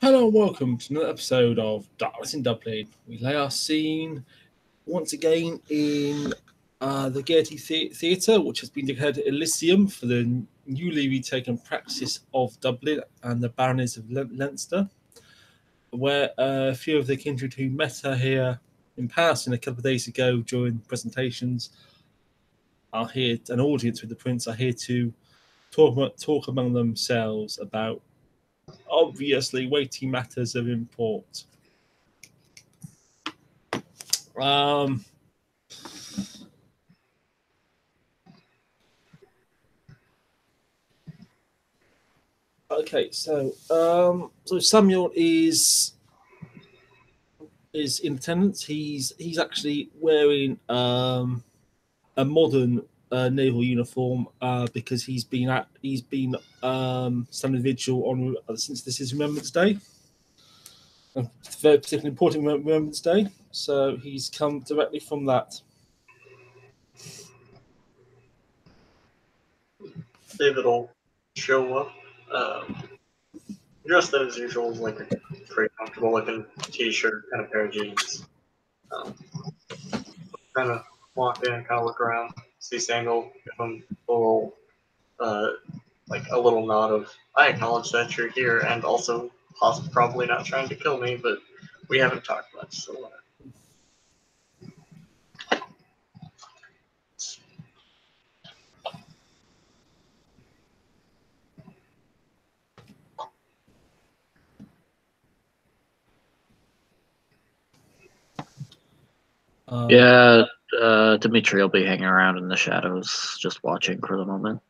Hello and welcome to another episode of Darkness in Dublin. We lay our scene once again in the Gaiety Theatre, which has been declared Elysium for the newly retaken practice of Dublin and the baronies of Leinster, where a few of the kindred who met her here in passing a couple of days ago during presentations are here, an audience with the Prince are here to talk among themselves about obviously weighty matters of import. Okay, so Samuel is in attendance. He's actually wearing a modern naval uniform because he's been standing vigil on since this is Remembrance Day, a very particularly important Remembrance Day. So he's come directly from that. David will show up, dressed as usual, like a pretty comfortable looking t-shirt and a pair of jeans. Kind of walk in, kind of look around, see Samuel, give him a little, like a little nod of, I acknowledge that you're here, and also probably not trying to kill me, but we haven't talked much, so. Dimitri will be hanging around in the shadows, just watching for the moment.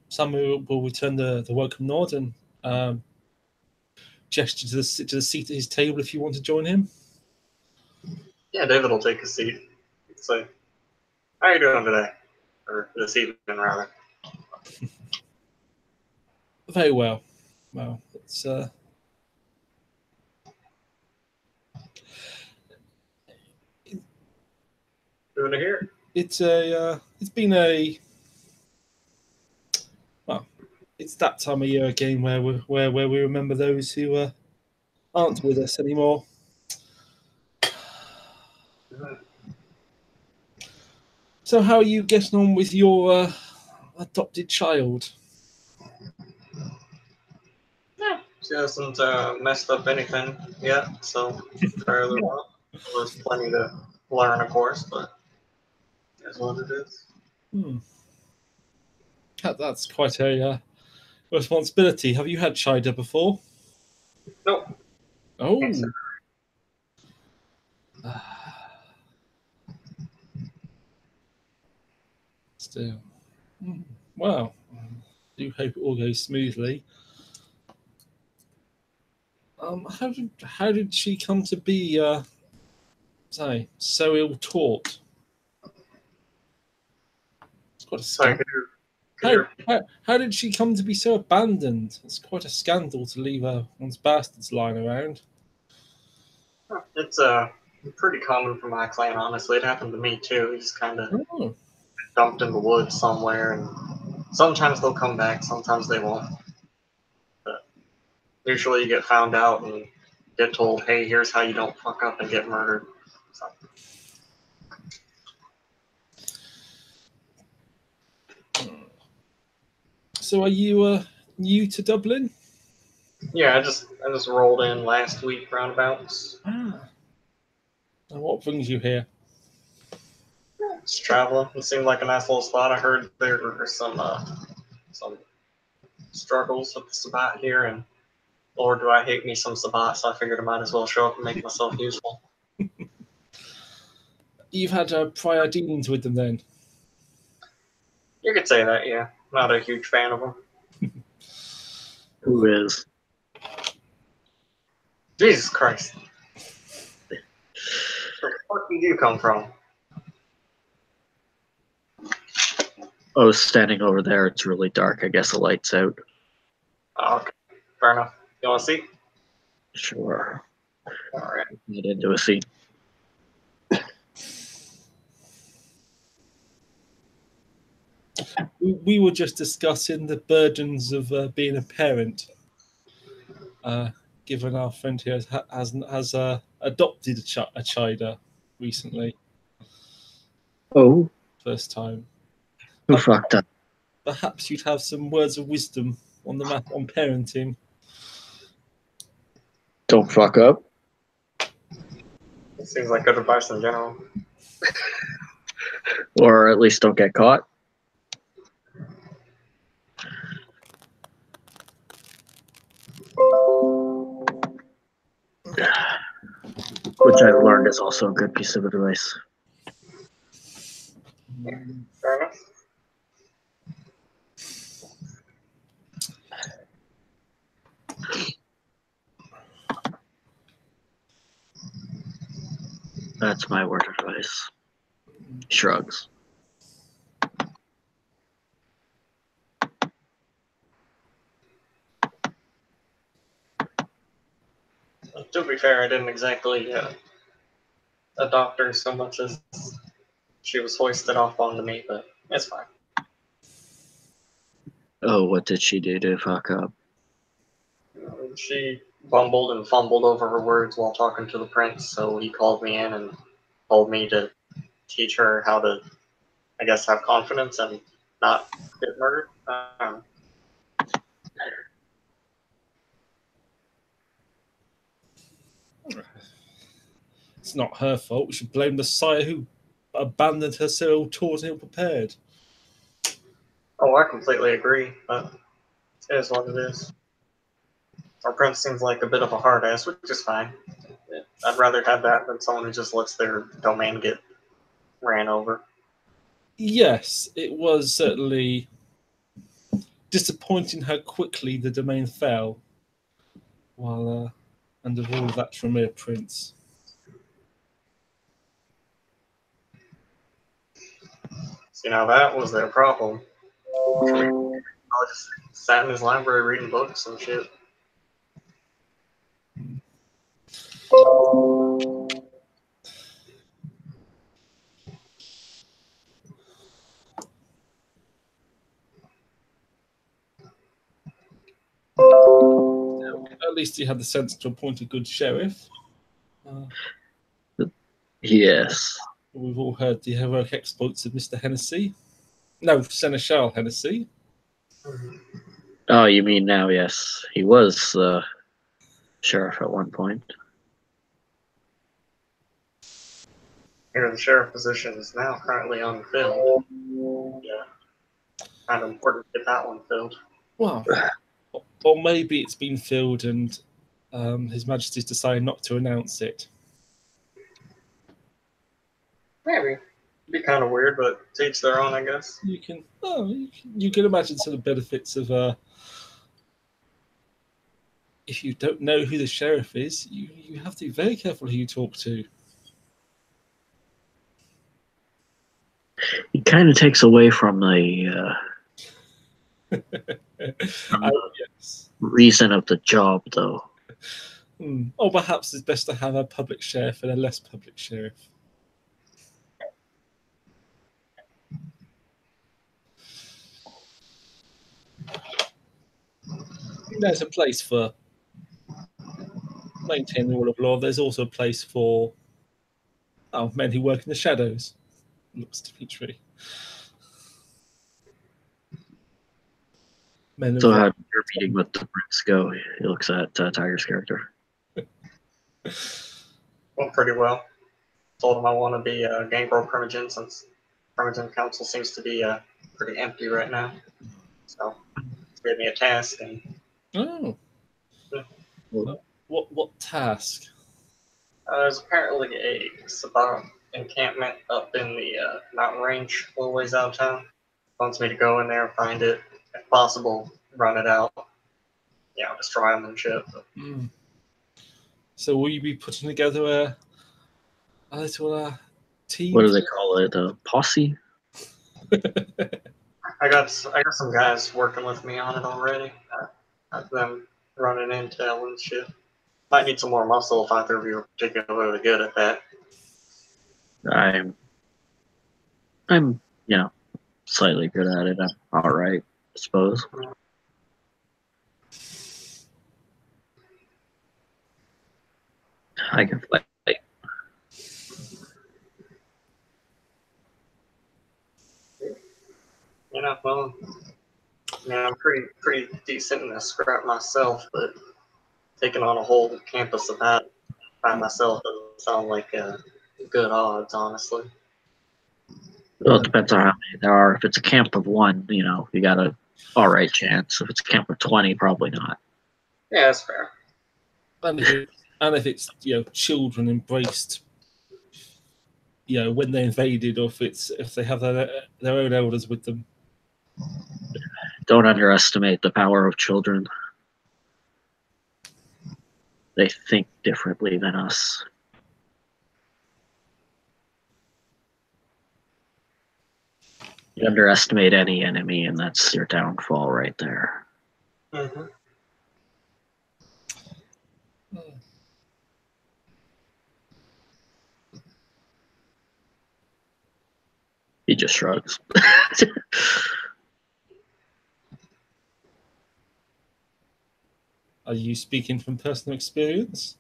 Samuel will return the welcome nod and gesture to the seat at his table if you want to join him. Yeah, David will take a seat. Say, how are you doing today? Or this evening, rather. Very well. Well, it's Good to hear. It's that time of year again where we remember those who aren't with us anymore. So, how are you getting on with your adopted child? Yeah, she hasn't messed up anything yet, so fairly well. There's plenty to learn, of course, but that's what it is. That's quite a responsibility. Have you had Shida before? Nope. Oh. Still. Well, I do hope it all goes smoothly. How did she come to be so ill taught? It's quite a scandal. How did she come to be so abandoned? It's quite a scandal to leave one's bastards lying around. It's pretty common for my clan, honestly. It happened to me too. He's kind of dumped in the woods somewhere, and sometimes they'll come back, sometimes they won't. But usually you get found out and get told, hey, here's how you don't fuck up and get murdered. So are you new to Dublin? Yeah, I just rolled in last week roundabouts. And what brings you here? Just traveling. It seemed like a nice little spot. I heard there were some struggles with the Sabbat here, and Lord, do I hate me some Sabbat, so I figured I might as well show up and make myself useful. You've had prior dealings with them then? You could say that, yeah. Not a huge fan of them. Who is? Jesus Christ. Where the fuck did you come from? Oh, standing over there, it's really dark. I guess the light's out. Oh, okay. Fair enough. You want a seat? Sure. All right. Get into a seat. we were just discussing the burdens of being a parent. Given our friend here has adopted a child recently, Oh, first time. who fucked up? Perhaps you'd have some words of wisdom on on parenting. Don't fuck up. It seems like good advice in general. Or at least don't get caught. Which I've learned is also a good piece of advice. Fair enough. That's my word of advice. Shrugs. To be fair, I didn't exactly adopt her so much as she was hoisted off onto me, but it's fine. Oh, what did she do to fuck up? She bumbled and fumbled over her words while talking to the prince, so he called me in and told me to teach her how to, I guess, have confidence and not get murdered. It's not her fault. We should blame the sire who abandoned her so ill-taught and ill-prepared. Oh, I completely agree, but it is what it is. Our prince seems like a bit of a hard ass, which is fine. I'd rather have that than someone who just lets their domain get ran over. Yes, it was certainly disappointing how quickly the domain fell. While and of all of that from a prince. So, that was their problem. I just sat in his library reading books and shit. At least he had the sense to appoint a good sheriff. Yes. We've all heard the heroic exploits of Mr. Hennessy. No, Seneschal Hennessy. Oh, you mean now? Yes, he was sheriff at one point. Here, the sheriff position is now currently unfilled. Yeah, kind of important to get that one filled. Well, or maybe it's been filled and His Majesty's decided not to announce it. Maybe. It'd be kind of weird, but to each their own, I guess. You can imagine some of the benefits of if you don't know who the sheriff is, you have to be very careful who you talk to. He kind of takes away from the Yes. reason of the job, though. Or perhaps it's best to have a public sheriff and a less public sheriff. There's a place for maintaining the rule of law. There's also a place for men who work in the shadows. Looks to be true. So how did your meeting with the prince go? He looks at Tiger's character. Went pretty well. Told him I want to be a gangrel primogen since primogen council seems to be pretty empty right now. So he gave me a task and. Oh. What task? There's apparently a Sabbat encampment up in the mountain range, a little ways out of town. Wants me to go in there, find it, if possible, run it out. Destroy them and shit. So will you be putting together a little team? What do they call it? A posse? I got some guys working with me on it already. Have them running intel and shit. Might need some more muscle if either of you are particularly good at that. I'm slightly good at it. I'm all right, I suppose. I can fight. Well, I'm pretty decent in this scrap myself, but taking on a whole campus of that by myself doesn't sound like good odds, honestly. Well, it depends on how many there are. If it's a camp of one, you got a all right chance. If it's a camp of 20, probably not. Yeah, that's fair. And if it's children embraced, when they invaded, or if they have their own elders with them. Don't underestimate the power of children. They think differently than us. You underestimate any enemy, and that's your downfall right there. Mm-hmm. He just shrugs. Are you speaking from personal experience?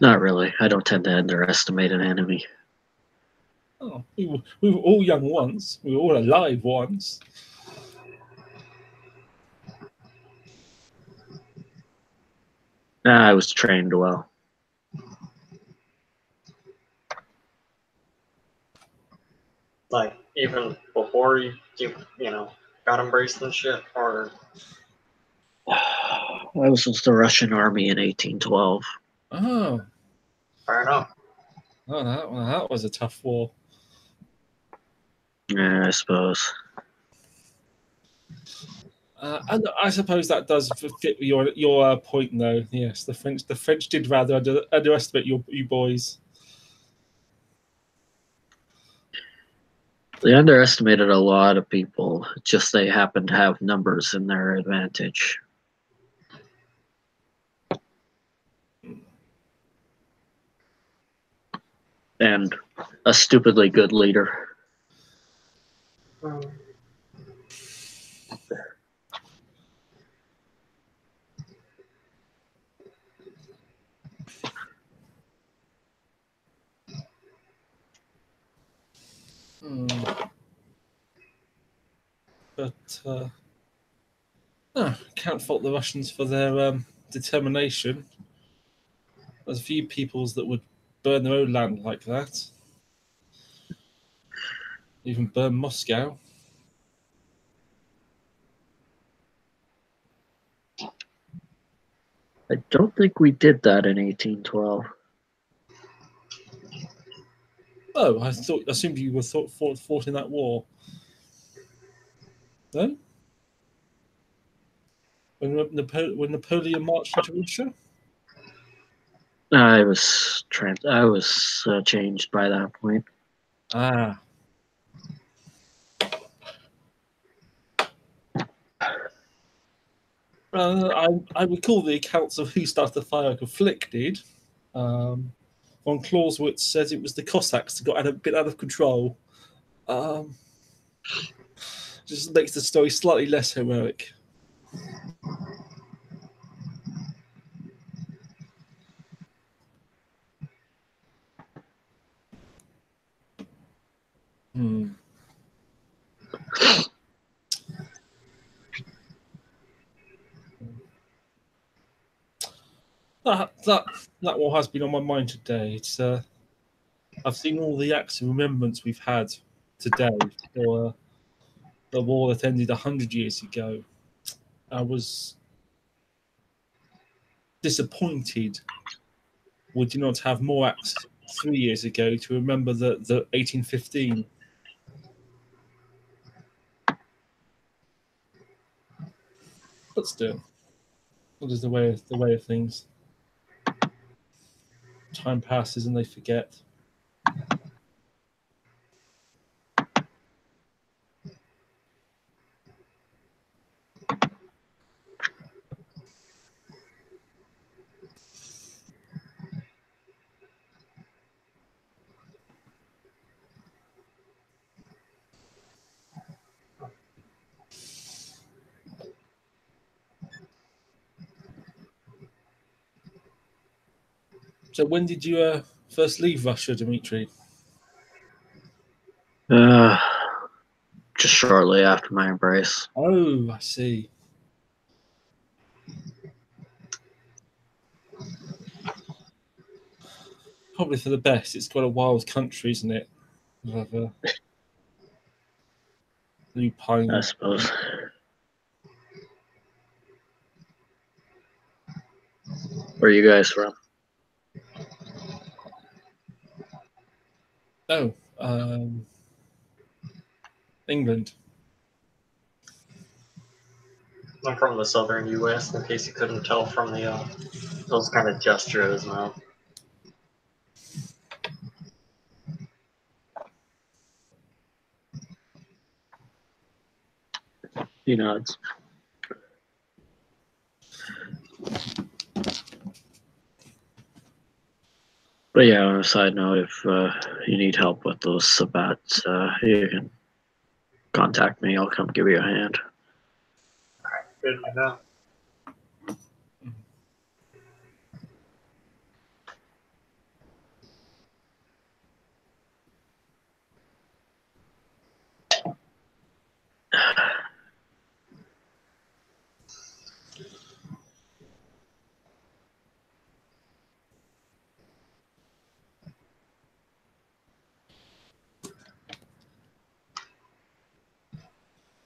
Not really. I don't tend to underestimate an enemy. Oh, we were all young once. We were all alive once. I was trained well. Like, even before you got embraced and shit, or... I was with the Russian army in 1812. Oh. Fair enough. Oh, that was a tough war. Yeah, I suppose. And I suppose that does fit your point, though. Yes, the French did rather underestimate you boys. They underestimated a lot of people. Just they happened to have numbers in their advantage. And a stupidly good leader. But can't fault the Russians for their determination. There's a few peoples that would burn their own land like that. Even burn Moscow. I don't think we did that in 1812. Oh, I assumed you were fought in that war. No? When Napoleon marched into Russia? I was changed by that point. Ah. I recall the accounts of who started the fire conflicted. Von Clausewitz says it was the Cossacks that got a bit out of control. Just makes the story slightly less heroic. That war has been on my mind today. It's I've seen all the acts of remembrance we've had today for the war that ended 100 years ago. I was disappointed we did not have more acts 3 years ago to remember the 1815. But still, that is the way of things. Time passes and they forget. So when did you first leave Russia, Dimitri? Just shortly after my embrace. Oh, I see. Probably for the best. It's quite a wild country, isn't it? Lupine. I suppose. Where are you guys from? Oh, England. I'm from the southern U.S. In case you couldn't tell from the those kind of gestures, man. It's. But yeah, on a side note, if you need help with those sabbats, you can contact me. I'll come give you a hand. All right, good to know.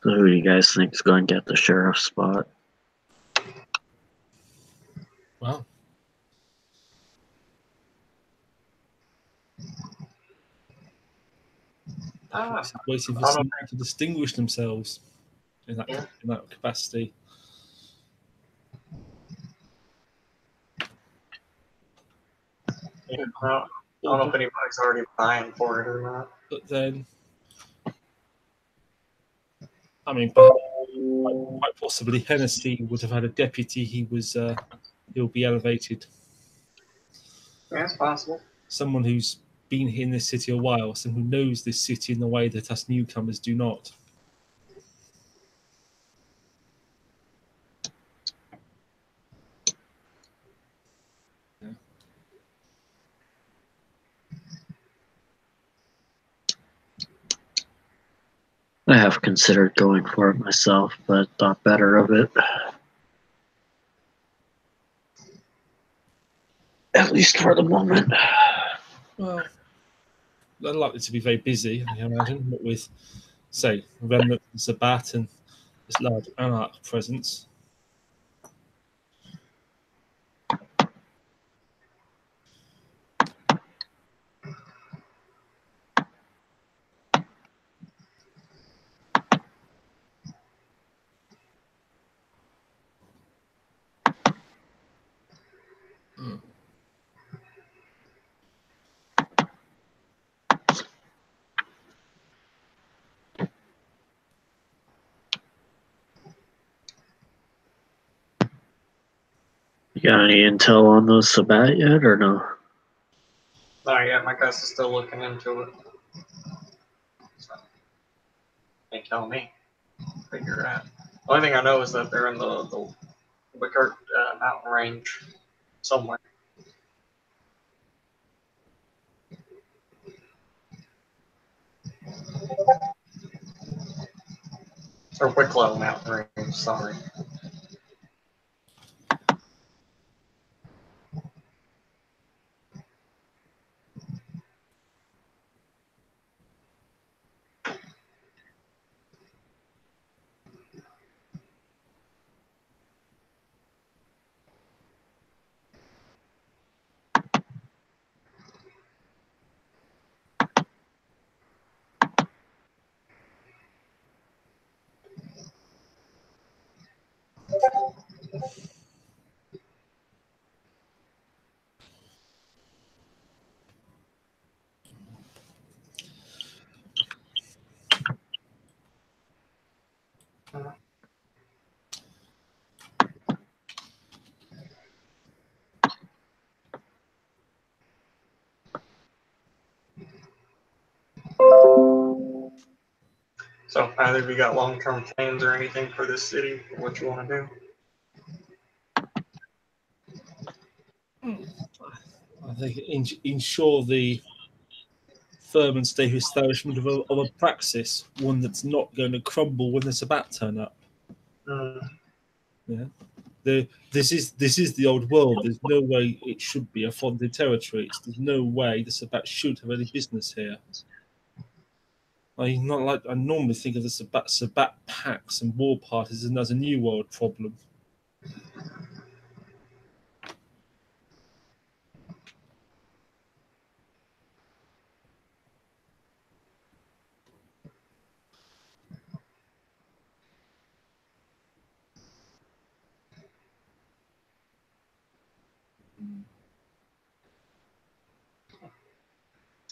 So who do you guys think is going to get the sheriff's spot? Wow. Waiting for someone to distinguish themselves in that capacity. Yeah, I don't know if anybody's already vying for it or not. But then, I mean, quite possibly Hennessy would have had a deputy. He'll be elevated. Yeah, it's possible. Someone who's been here in this city a while, someone who knows this city in the way that us newcomers do not. I have considered going for it myself, but thought better of it. At least for the moment. Well, they're likely to be very busy, I imagine, but with, say, remnant of Sabbat and this large anarch presence. You got any intel on those Sabbat yet, or no? Not yet. My guys are still looking into it. So, can't tell me. Figure it out. The only thing I know is that they're in the Wickert mountain range somewhere. Or Wicklow mountain range, sorry. So either of you got long-term plans or anything for this city, or what you want to do? I think ensure the firm and stable establishment of a praxis, one that's not going to crumble when the Sabbat turn up. Yeah. This is the old world. There's no way it should be a foreign territory. There's no way the Sabbat should have any business here. I normally think of the Sabbat pacts and war parties as a new world problem.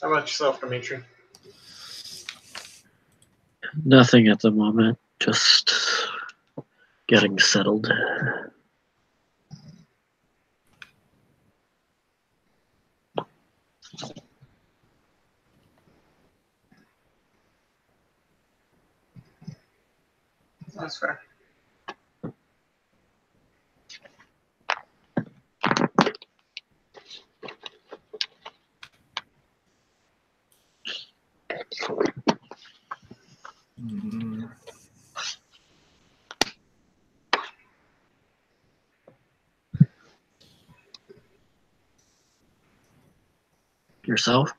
How about yourself, Dimitri? Nothing at the moment. Just getting settled. That's fair. Yourself?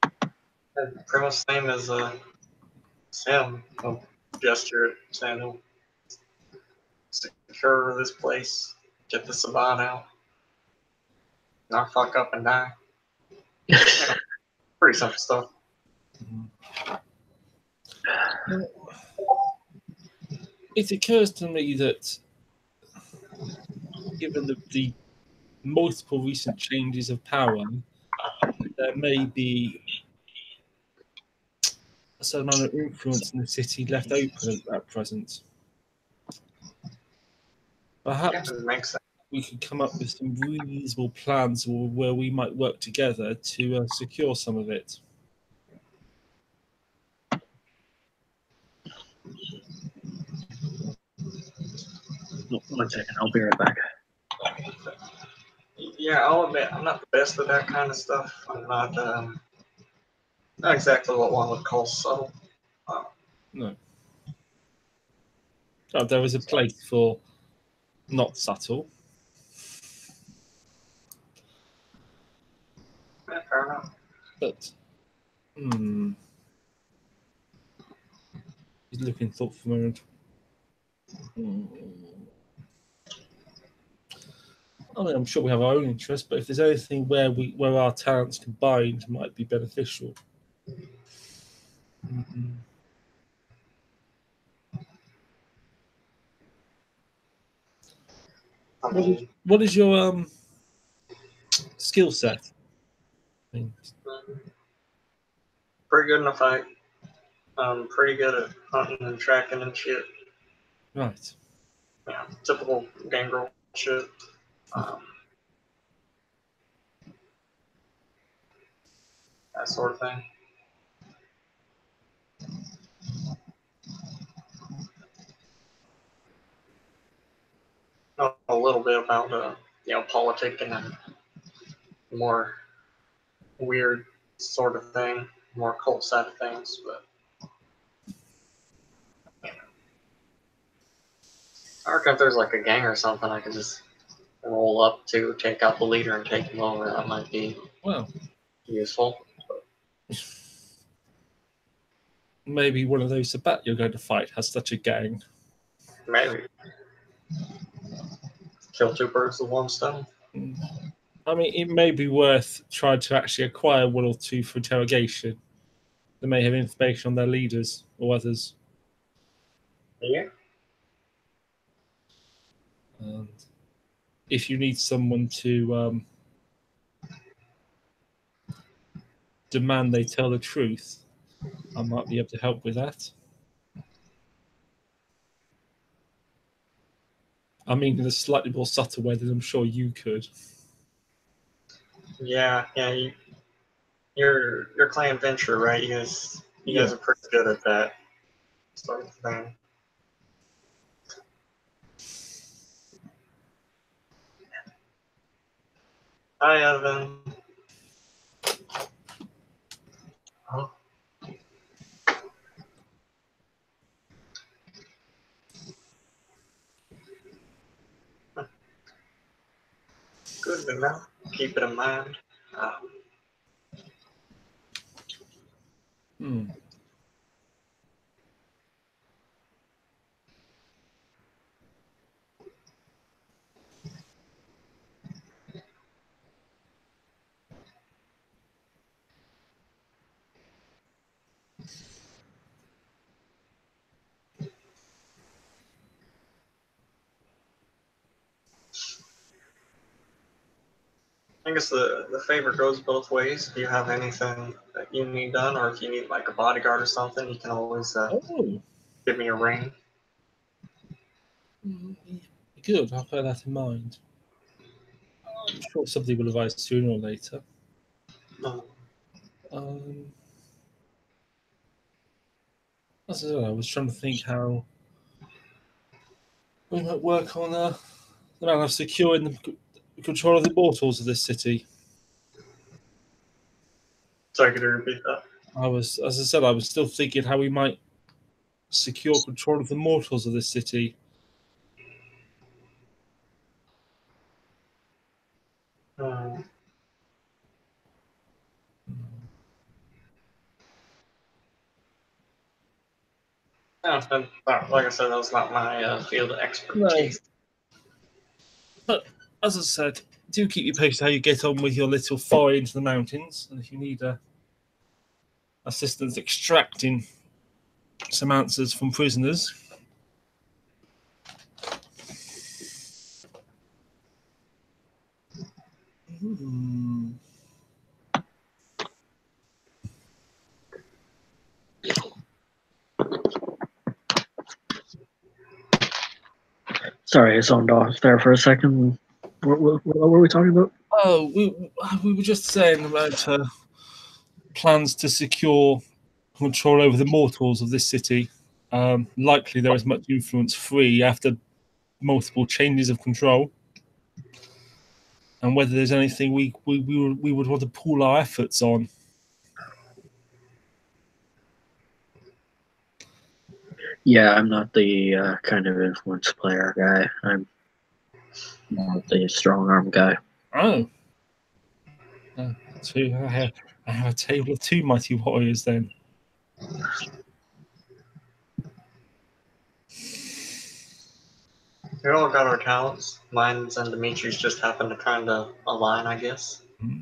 Pretty much the same as Sam. I'll gesture at Samuel. Secure this place. Get the Sabbat out. Not fuck up and die. Yeah, pretty simple stuff. It occurs to me that given the multiple recent changes of power, there may be a certain amount of influence in the city left open at present. Perhaps It makes sense. we could come up with some reasonable plans where we might work together to secure some of it. One second, I'll be right back. Yeah, I'll admit I'm not the best at that kind of stuff. I'm not exactly what one would call subtle. No. Oh, there is a place for not subtle. Yeah, fair enough. But, he's looking thoughtful for a moment. I mean, I'm sure we have our own interests, but if there's anything where our talents combined might be beneficial. What is your skill set? I mean, pretty good in a fight. Pretty good at hunting and tracking and shit. right. Yeah, typical gangrel shit. That sort of thing. Know a little bit about politicking and more weird sort of thing, more cult side of things, but I reckon if there's like a gang or something, I could just roll up to take out the leader and take him over. That might be useful. Maybe one of those Sabbat you're going to fight has such a gang. Maybe. Kill two birds with one stone. I mean, it may be worth trying to actually acquire one or two for interrogation. They may have information on their leaders or others. Yeah. And if you need someone to demand they tell the truth, I might be able to help with that. I mean, in a slightly more subtle way than I'm sure you could. Yeah. Your clan venture, right? You guys are pretty good at that sort of thing. Hi, Evan. Oh. Good to know. Keep it in mind. Hmm. I guess the favor goes both ways. If you have anything that you need done, or if you need like a bodyguard or something, you can always Oh, give me a ring. good. I'll bear that in mind. I'm sure somebody will advise sooner or later. Um, as I said, I was trying to think how we might work on the matter of securing the control of the mortals of this city. Sorry, could you repeat that? As I said, I was still thinking how we might secure control of the mortals of this city. Yeah, like I said, that was not my field of No, expertise. but as I said, do keep me posted how you get on with your little foray into the mountains, and if you need assistance extracting some answers from prisoners. Hmm. Sorry, I zoned off there for a second. What were we talking about? Oh, we were just saying about plans to secure control over the mortals of this city. Likely there is much influence free after multiple changes of control, and whether there's anything we would want to pool our efforts on. Yeah, I'm not the kind of influence player guy. I'm more the strong arm guy. Oh, I have a table of two mighty warriors then. We all got our talents. Mine's and Dimitri's just happen to kind of align, I guess. Hmm.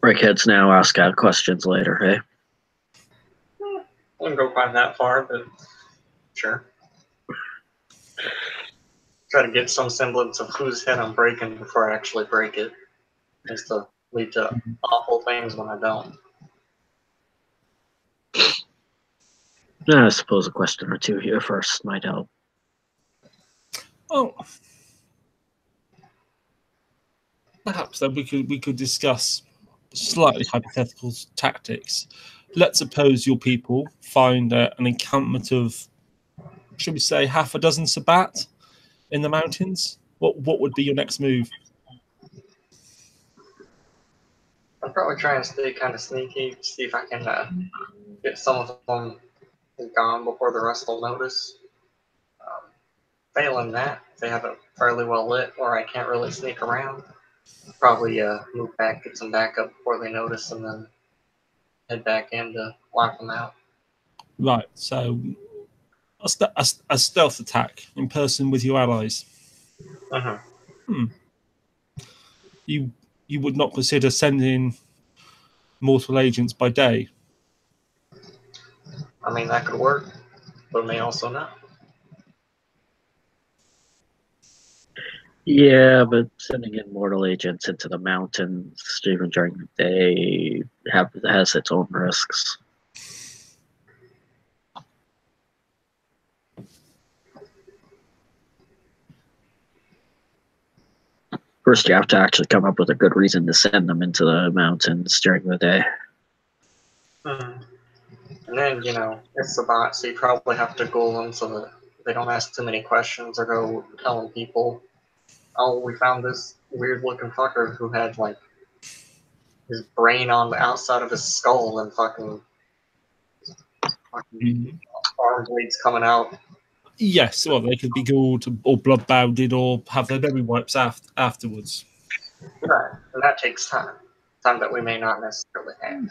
Break heads now, ask out questions later, hey? Wouldn't go quite that far, but sure. Try to get some semblance of whose head I'm breaking before I actually break it, just to lead to awful things when I don't. I suppose a question or two here first might help. Oh, perhaps then we could discuss slightly hypothetical tactics. Let's suppose your people find an encampment of, should we say, half a dozen Sabbat in the mountains. What would be your next move? I'll probably try and stay kind of sneaky, see if I can get some of them gone before the rest will notice. Failing that, if they have it fairly well lit or I can't really sneak around, probably move back, get some backup before they notice, and then head back in to lock them out. Right, so a stealth attack in person with your allies. Uh-huh. You you would not consider sending mortal agents by day. I mean, that could work, but may also not. Yeah, but sending in mortal agents into the mountains, even during the day, has its own risks. First, you have to actually come up with a good reason to send them into the mountains during the day. And then, it's the bot, so you probably have to goal them so that They don't ask too many questions or go telling people, "Oh, we found this weird-looking fucker who had like his brain on the outside of his skull and fucking arm bleeds coming out." Yes, well, they could be ghouled or blood-bounded or have their memory wipes afterwards. Right, and that takes time that we may not necessarily have.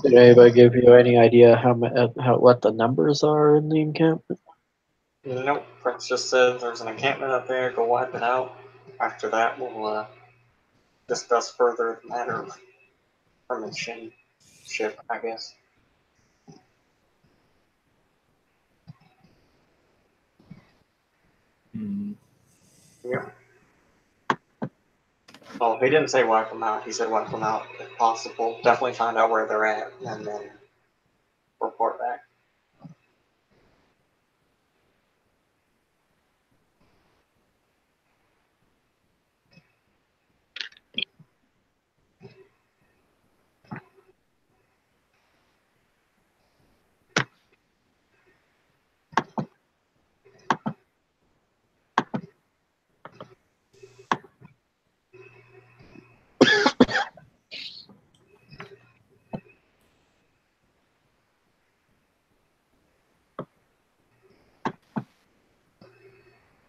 Did anybody give you any idea how what the numbers are in the encampment? Nope, Prince just said there's an encampment up there, go wipe it out. After that, we'll discuss further the matter of permission ship, I guess. Yeah. Well, he didn't say wipe them out. He said wipe them out if possible. Definitely find out where they're at and then report back.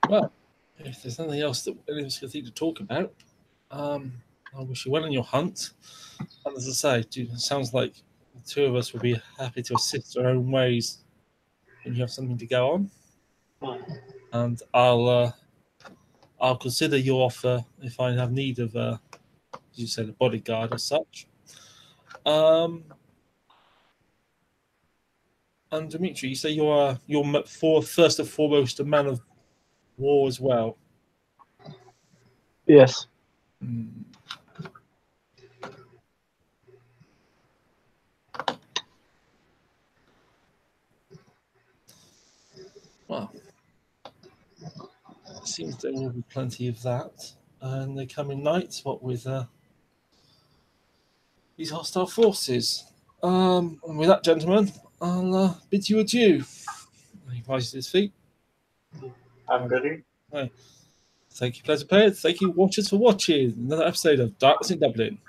Well, if there's nothing else that any of us can think to talk about, I wish you well on your hunt. And as I say, it sounds like the two of us will be happy to assist our own ways when you have something to go on. And I'll consider your offer if I have need of, as you said, a bodyguard or such. And Dimitri, you say you're first and foremost a man of war as well. Yes. Well, it seems there will be plenty of that. And they come in night, what with these hostile forces. And with that, gentlemen, I'll bid you adieu. He rises to his feet. Have a good evening. Thank you, pleasure players. Thank you, watchers, for watching another episode of Darkness in Dublin.